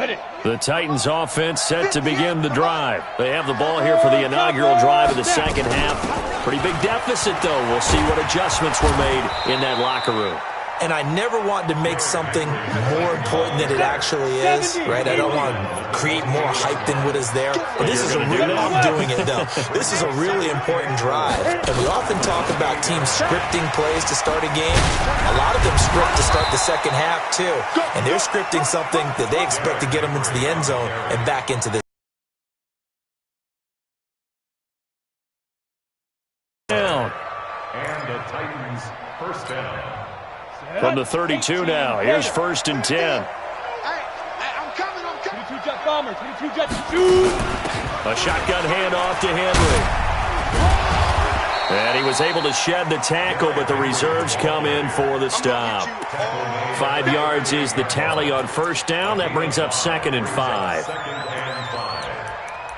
The Titans offense set to begin the drive. They have the ball here for the inaugural drive of the second half. Pretty big deficit, though. We'll see what adjustments were made in that locker room. And I never want to make something more important than it actually is, right? I don't want to create more hype than what is there. But this is I'm doing it, though. This is a really important drive. And we often talk about teams scripting plays to start a game. A lot of them script to start the second half, too. And they're scripting something that they expect to get them into the end zone and back into the down. And the Titans first down. From the 32 now, here's 1st and 10. Hey, I'm coming. 22 jet bomber, 22 jet shoot. A shotgun handoff to Henry. And he was able to shed the tackle, but the reserves come in for the stop. 5 yards is the tally on 1st down. That brings up 2nd and 5.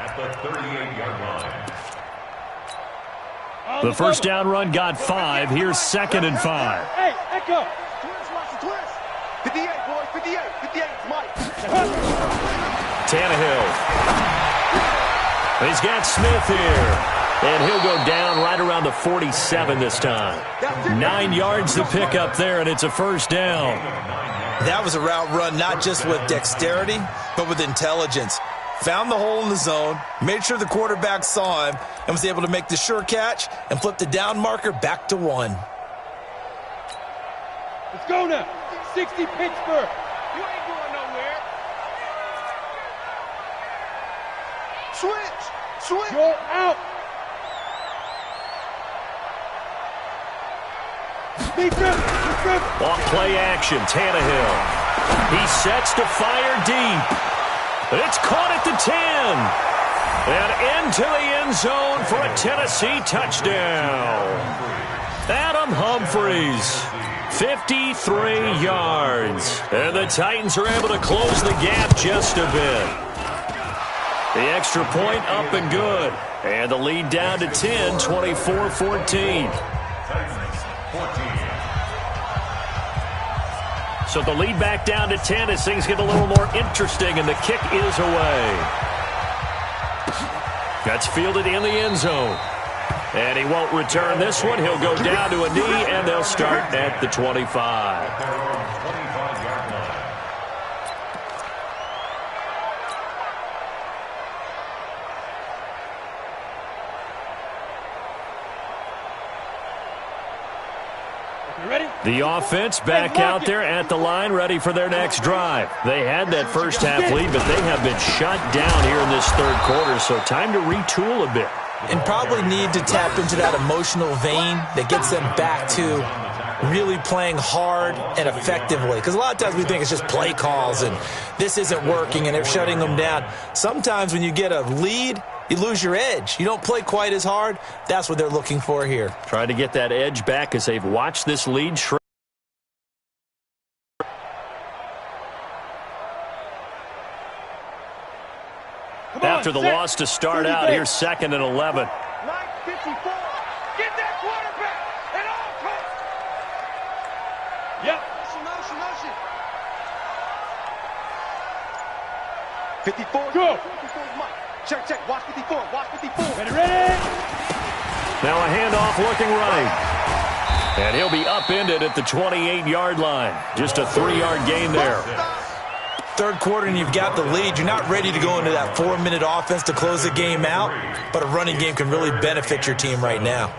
At the 38-yard line. The 1st down run got 5. Here's 2nd and 5. Hey, echo. Twist. 58, boys, 58, Mike. Tannehill. He's got Smith here. And he'll go down right around the 47 this time. 9 yards to pick up there, and it's a 1st down. That was a route run not just with dexterity, but with intelligence. Found the hole in the zone, made sure the quarterback saw him, and was able to make the sure catch and flip the down marker back to 1. Let's go now. 60 Pittsburgh. You ain't going nowhere. Switch. You're out. Off play action, Tannehill. He sets to fire deep. It's caught at the 10. And into the end zone for a Tennessee touchdown. Adam Humphries, 53 yards. And the Titans are able to close the gap just a bit. The extra point up and good. And the lead down to 10, 24-14. So the lead back down to 10 as things get a little more interesting, and the kick is away. That's fielded in the end zone. And he won't return this one. He'll go down to a knee, and they'll start at the 25. The offense back out there at the line, ready for their next drive. They had that first half lead, but they have been shut down here in this 3rd quarter, so time to retool a bit. And probably need to tap into that emotional vein that gets them back to really playing hard and effectively. Because a lot of times we think it's just play calls and this isn't working and they're shutting them down. Sometimes when you get a lead, you lose your edge. You don't play quite as hard. That's what they're looking for here. Trying to get that edge back as they've watched this lead shrink. After the loss to start out, here's 2nd and 11. 9:54. Get that quarterback at all costs. Yep. Motion. 54. Go. 54 is Mike. Check. Watch 54. Ready? Now a handoff looking right. And he'll be upended at the 28-yard line. Just a 3-yard gain there. 3rd quarter and you've got the lead. You're not ready to go into that 4-minute offense to close the game out, but a running game can really benefit your team right now.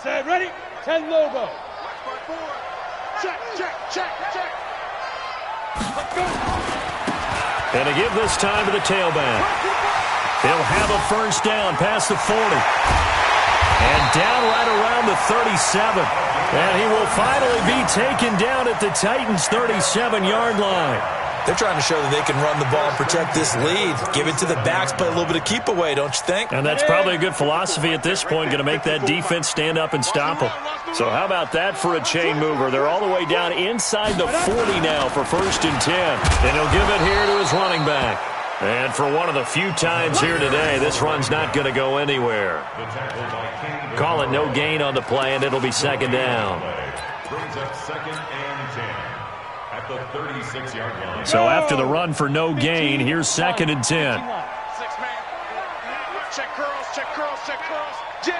Set, ready? 10 logo. Check. Let's go. And to give this time to the tailback. He'll have a 1st down past the 40. And down right around the 37. And he will finally be taken down at the Titans' 37-yard line. They're trying to show that they can run the ball and protect this lead. Give it to the backs, play a little bit of keep away, don't you think? And that's probably a good philosophy at this point, going to make that defense stand up and stop them. So how about that for a chain mover? They're all the way down inside the 40 now for 1st and 10. And he'll give it here to his running back. And for one of the few times here today, this run's not going to go anywhere. Call it no gain on the play, and it'll be second down. Brings up second and 10 at the 36-yard line. So after the run for no gain, here's second and 10. 6-man. Check curls, check curls, check curls. Jim.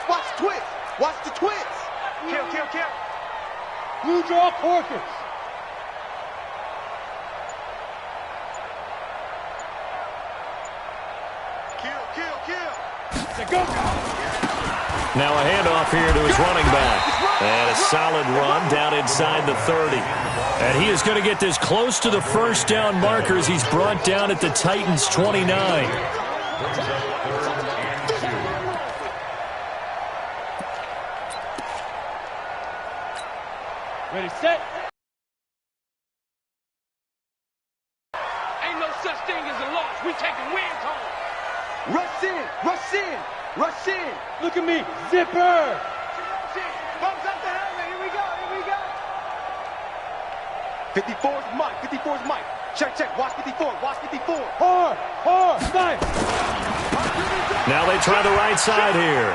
Watch the twist. Watch the twist. Kill. Blue draw Corpus. Kill. Go. Now a handoff here to his running back. And a solid run down inside the 30. And he is going to get this close to the first down markers. He's brought down at the Titans' 29. Ready, set. Ain't no such thing as a loss. We taking wins home. Rush in. Look at me. Zipper. Bumps up the helmet. Here we go. 54's Mike. Check. Watch 54. Hard. Nice. Now they try the right side here.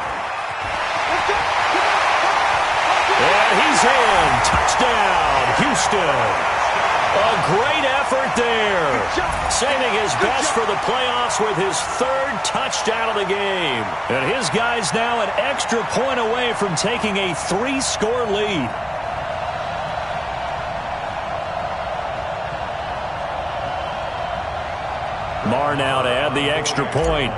And he's in. Touchdown, Houston. A great effort there. Saving his best for the playoffs with his third touchdown of the game. And his guys now an extra point away from taking a 3-score lead. Marr now to add the extra point.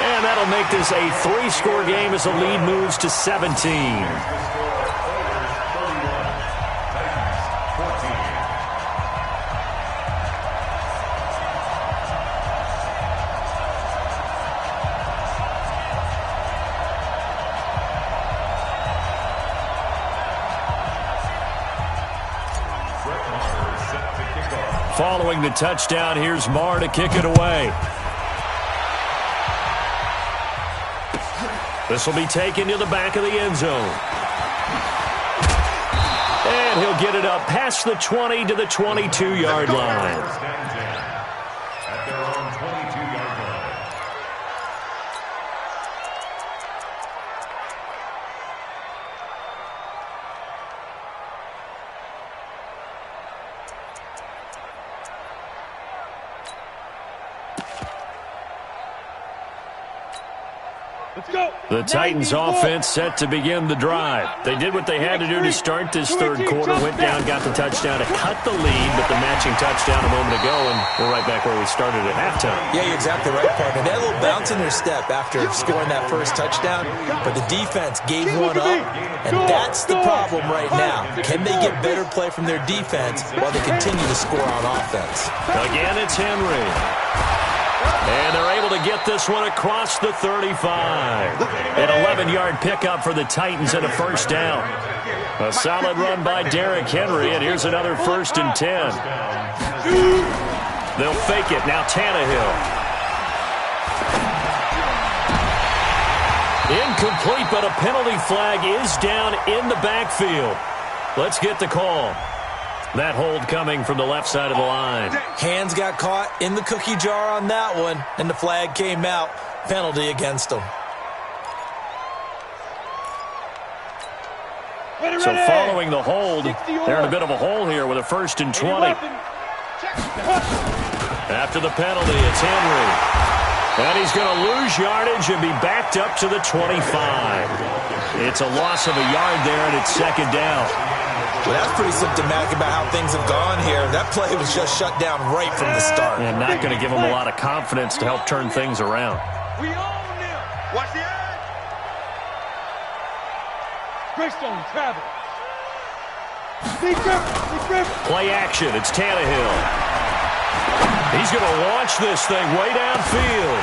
And that'll make this a 3-score game as the lead moves to 17. Following the touchdown, here's Marr to kick it away. This will be taken to the back of the end zone. And he'll get it up past the 20 to the 22-yard line. At their own 22-yard line. Let's go. The Titans offense set to begin the drive. They did what they had to do to start this third quarter. Went down, got the touchdown to cut the lead, but the matching touchdown a moment ago, and we're right back where we started at halftime. Yeah, you're exactly right, partner. They had a little bounce in their step after scoring that first touchdown, but the defense gave one up, and that's the problem right now. Can they get better play from their defense while they continue to score on offense? Again, it's Henry. And they're able to get this one across the 35. An 11-yard pickup for the Titans and a first down. A solid run by Derrick Henry, and here's another 1st and 10. They'll fake it. Now Tannehill. Incomplete, but a penalty flag is down in the backfield. Let's get the call. That hold coming from the left side of the line. Hands got caught in the cookie jar on that one, and the flag came out. Penalty against them. So following the hold, they're in a bit of a hole here with a 1st and 20. After the penalty, it's Henry. And he's going to lose yardage and be backed up to the 25. It's a loss of a yard there, and it's second down. Well, that's pretty symptomatic about how things have gone here. That play was just shut down right from the start. And not going to give them a lot of confidence to help turn things around. We own them. Watch the edge. Greystone travel. Big grip. Play action. It's Tannehill. He's going to launch this thing way downfield.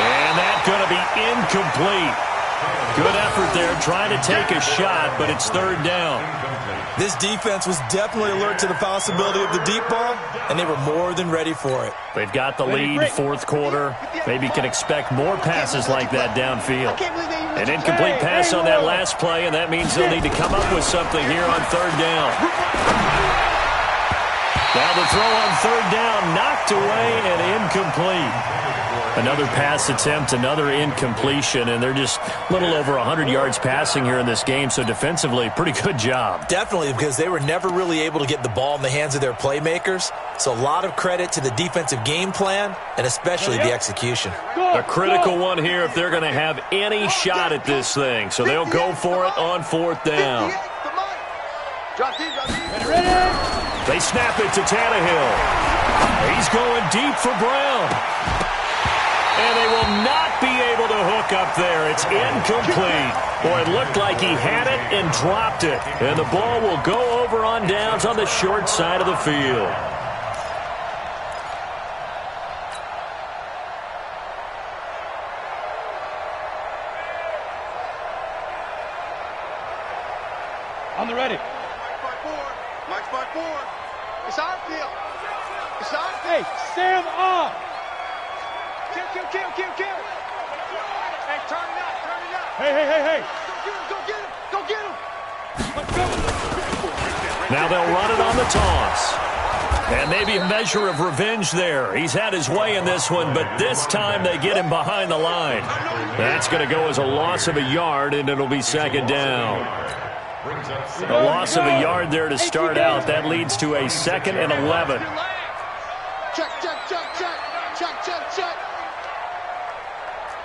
And that's going to be incomplete. Good effort there, trying to take a shot, but it's third down. This defense was definitely alert to the possibility of the deep ball, and they were more than ready for it. They've got the lead, fourth quarter. Maybe can expect more passes like that downfield. An incomplete pass on that last play, and that means they'll need to come up with something here on third down. Now the throw on third down, knocked away and incomplete. Another pass attempt, another incompletion, and they're just a little over 100 yards passing here in this game, so defensively, pretty good job. Definitely, because they were never really able to get the ball in the hands of their playmakers, so a lot of credit to the defensive game plan and especially the execution. A critical one here if they're going to have any shot at this thing, so they'll go for it on fourth down. They snap it to Tannehill. He's going deep for Brown. And they will not be able to hook up there. It's incomplete. Boy, it looked like he had it and dropped it. And the ball will go over on downs on the short side of the field. On the ready. Mike's by four. It's our field. It's our field. Hey, Sam off. Kill. Hey, turn it up. Hey. Go get him. Let's go. Now they'll run it on the toss. And maybe a measure of revenge there. He's had his way in this one, but this time they get him behind the line. That's going to go as a loss of a yard, and it'll be second down. A loss of a yard there to start out. That leads to a 2nd and 11. Check.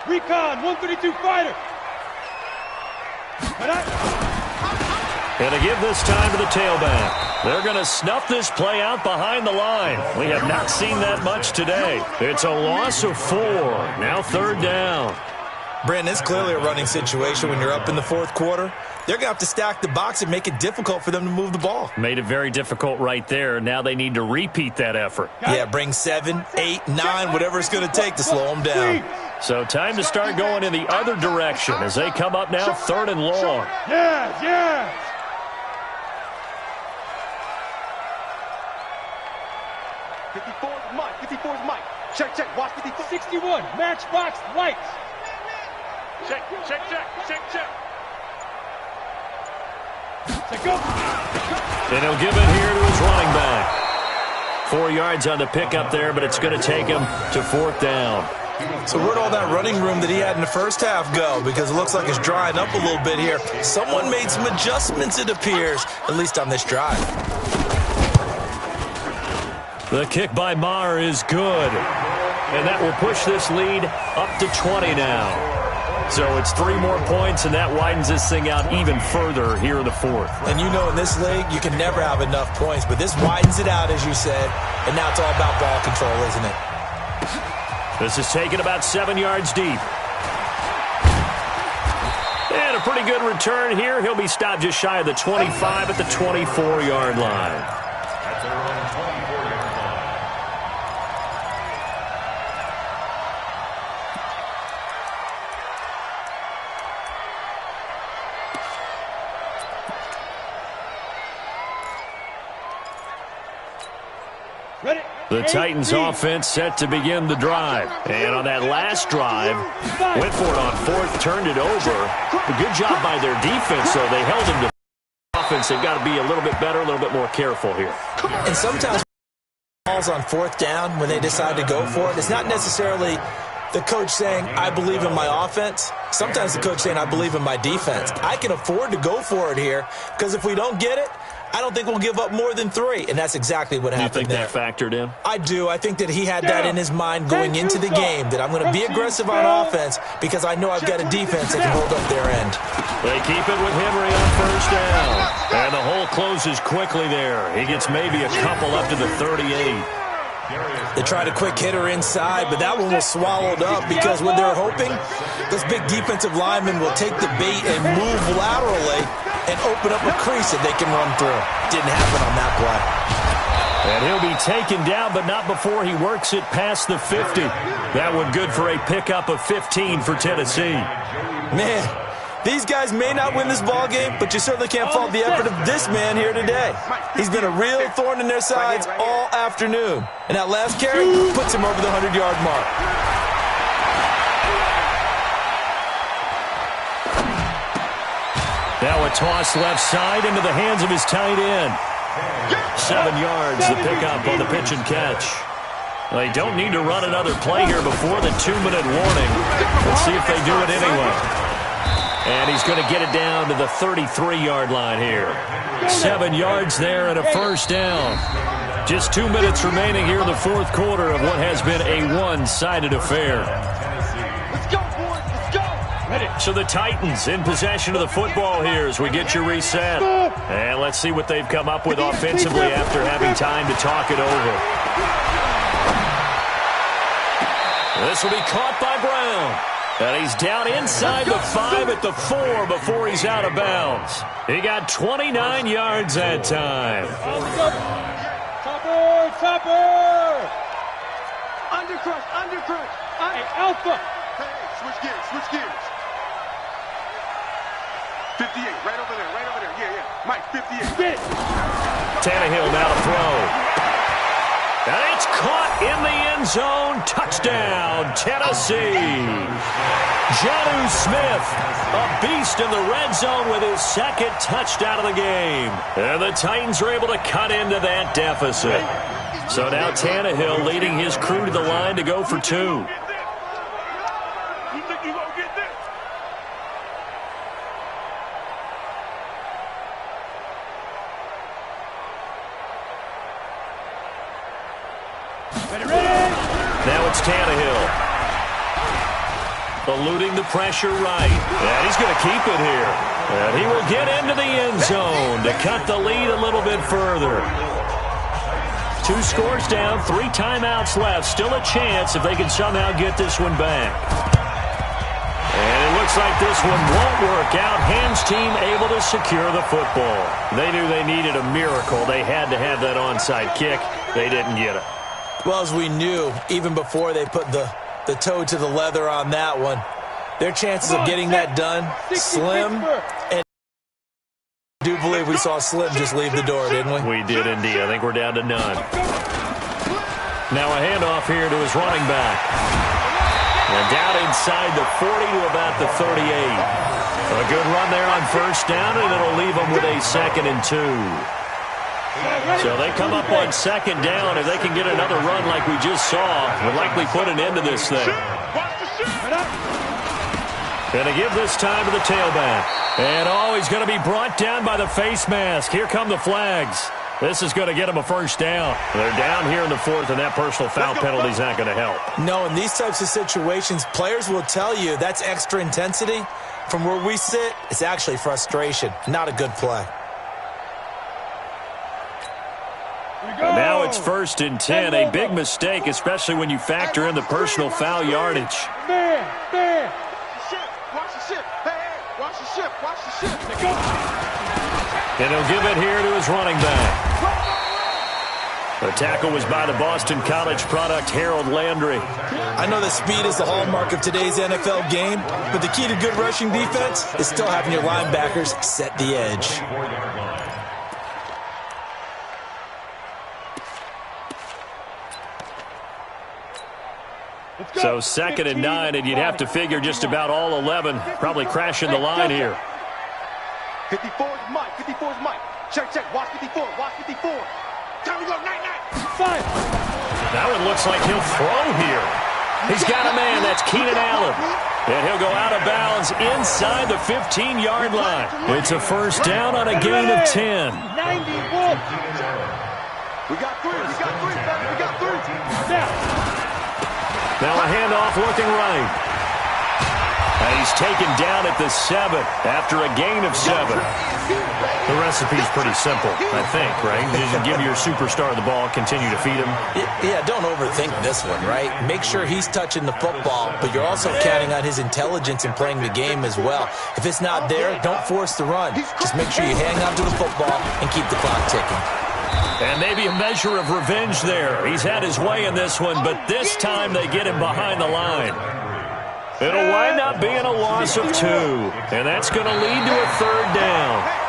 Recon, 132 fighter. And to give this time to the tailback. They're going to snuff this play out behind the line. We have not seen that much today. It's a loss of 4. Now third down. Brandon, it's clearly a running situation when you're up in the fourth quarter. They're going to have to stack the box and make it difficult for them to move the ball. Made it very difficult right there. Now they need to repeat that effort. Yeah, bring 7, 8, 9, whatever it's going to take to slow them down. So time to start going in the other direction as they come up now third and long. Yeah. 54's Mike. Check. Watch 54. 61, matchbox lights. Check. Let's go. And he'll give it here to his running back. 4 yards on the pickup there, but it's going to take him to fourth down. So where'd all that running room that he had in the first half go? Because it looks like it's drying up a little bit here. Someone made some adjustments, it appears, at least on this drive. The kick by Maher is good. And that will push this lead up to 20 now. So it's 3 more points, and that widens this thing out even further here in the fourth. And you know in this league, you can never have enough points, but this widens it out, as you said, and now it's all about ball control, isn't it? This is taken about 7 yards deep. And a pretty good return here. He'll be stopped just shy of the 25 at the 24-yard line. That's their own 24-yard line. Ready. The Titans offense set to begin the drive. And on that last drive, went for it on fourth, turned it over. A good job by their defense, though. They held him to offense. They've got to be a little bit better, a little bit more careful here. And sometimes balls on fourth down when they decide to go for it, it's not necessarily the coach saying, I believe in my offense. Sometimes the coach saying, I believe in my defense. I can afford to go for it here because if we don't get it, I don't think we'll give up more than 3, and that's exactly what happened there. You think that factored in? I do. I think that he had that in his mind going into the game, that I'm going to be aggressive on offense because I know I've got a defense that can hold up their end. They keep it with Henry on first down. And the hole closes quickly there. He gets maybe a couple up to the 38. They tried a quick hitter inside, but that one was swallowed up because what they're hoping, those big defensive linemen will take the bait and move laterally and open up a crease that they can run through. Didn't happen on that play. And he'll be taken down, but not before he works it past the 50. That one good for a pickup of 15 for Tennessee. Man, These guys may not win this ball game, but you certainly can't fault the effort of this man here today. He's been a real thorn in their sides all afternoon. And that last carry puts him over the 100-yard mark. Now a toss left side into the hands of his tight end. 7 yards, the pickup on the pitch and catch. They don't need to run another play here before the 2-minute warning. Let's see if they do it anyway. And he's going to get it down to the 33-yard line here. 7 yards there and a first down. Just 2 minutes remaining here in the fourth quarter of what has been a one-sided affair. Let's go, boys. Let's go. So the Titans in possession of the football here as we get you reset. And let's see what they've come up with offensively after having time to talk it over. This will be caught by Brown. And he's down inside the 5 at the 4 before he's out of bounds. He got 29 yards that time. Topper! Undercrush. Hey, Alpha! Hey, switch gears. 58, right over there. Yeah. Mike, 58. Spit! Tannehill now to throw. And it's caught in the end zone. Touchdown, Tennessee. Jonnu Smith, a beast in the red zone with his second touchdown of the game. And the Titans are able to cut into that deficit. So now Tannehill leading his crew to the line to go for 2. You think you gonna get this? Ready! Now it's Tannehill. Eluding the pressure right. And he's going to keep it here. And he will get into the end zone to cut the lead a little bit further. 2 scores down, 3 timeouts left. Still a chance if they can somehow get this one back. And it looks like this one won't work out. Ham's team able to secure the football. They knew they needed a miracle. They had to have that onside kick. They didn't get it. Well, as we knew, even before they put the toe to the leather on that one, their chances of getting that done, slim. And I do believe we saw Slim just leave the door, didn't we? We did indeed. I think we're down to none. Now a handoff here to his running back. And down inside the 40 to about the 38. A good run there on first down, and it'll leave them with a 2nd and 2. So they come up on 2nd down. If they can get another run like we just saw, we'll likely put an end to this thing. Going to give this time to the tailback. And he's going to be brought down by the face mask. Here come the flags. This is going to get them a first down. They're down here in the 4th, and that personal foul penalty is not going to help. No, in these types of situations, players will tell you that's extra intensity. From where we sit, it's actually frustration. Not a good play. And now it's 1st and 10. A big mistake, especially when you factor in the personal foul yardage. Man! Watch the ship. Hey, watch the ship. And he'll give it here to his running back. The tackle was by the Boston College product, Harold Landry. I know that speed is the hallmark of today's NFL game, but the key to good rushing defense is still having your linebackers set the edge. So 2nd and 9, and you'd have to figure just about all 11 probably crashing the line here. 54 is Mike. Check. Watch 54. Time to go. Night. Now it looks like he'll throw here. He's got a man. That's Keenan Allen. And he'll go out of bounds inside the 15-yard line. It's a first down on a gain of 10. 91. We got three. Now a handoff looking right. And he's taken down at the 7 after a gain of 7. The recipe's pretty simple, I think, right? You just give your superstar the ball, continue to feed him. Yeah, don't overthink this one, right? Make sure he's touching the football, but you're also counting on his intelligence in playing the game as well. If it's not there, don't force the run. Just make sure you hang on to the football and keep the clock ticking. And maybe a measure of revenge there. He's had his way in this one, but this time they get him behind the line. It'll wind up being a loss of 2, and that's going to lead to a 3rd down.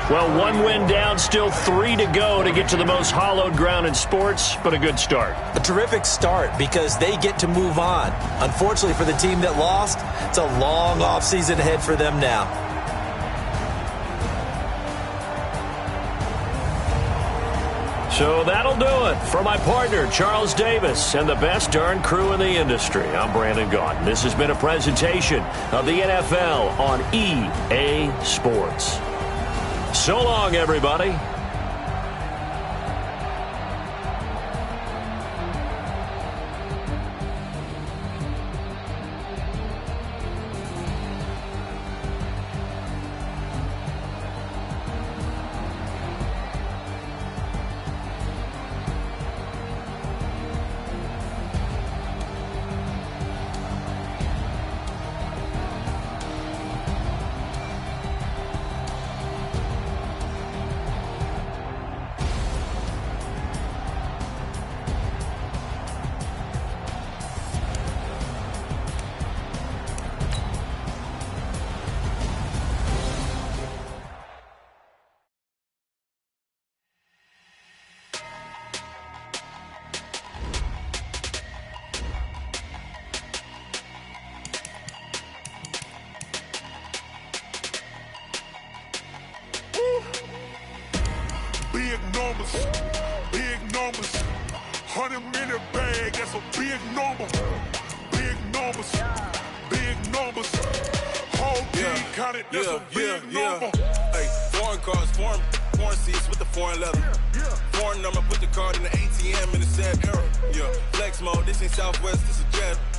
Well, 1 win down, still 3 to go to get to the most hallowed ground in sports, but a good start. A terrific start because they get to move on. Unfortunately for the team that lost, it's a long offseason ahead for them now. So that'll do it. For my partner, Charles Davis, and the best darn crew in the industry, I'm Brandon Gaudin. This has been a presentation of the NFL on EA Sports. So long, everybody. Big numbers, 100-minute bag, that's a big number. Big numbers, whole team counted, that's a big number. Hey, foreign cars, foreign seats with the foreign leather. Foreign number, put the card in the ATM in the sad era. Yeah, flex mode, this ain't Southwest, this is jet.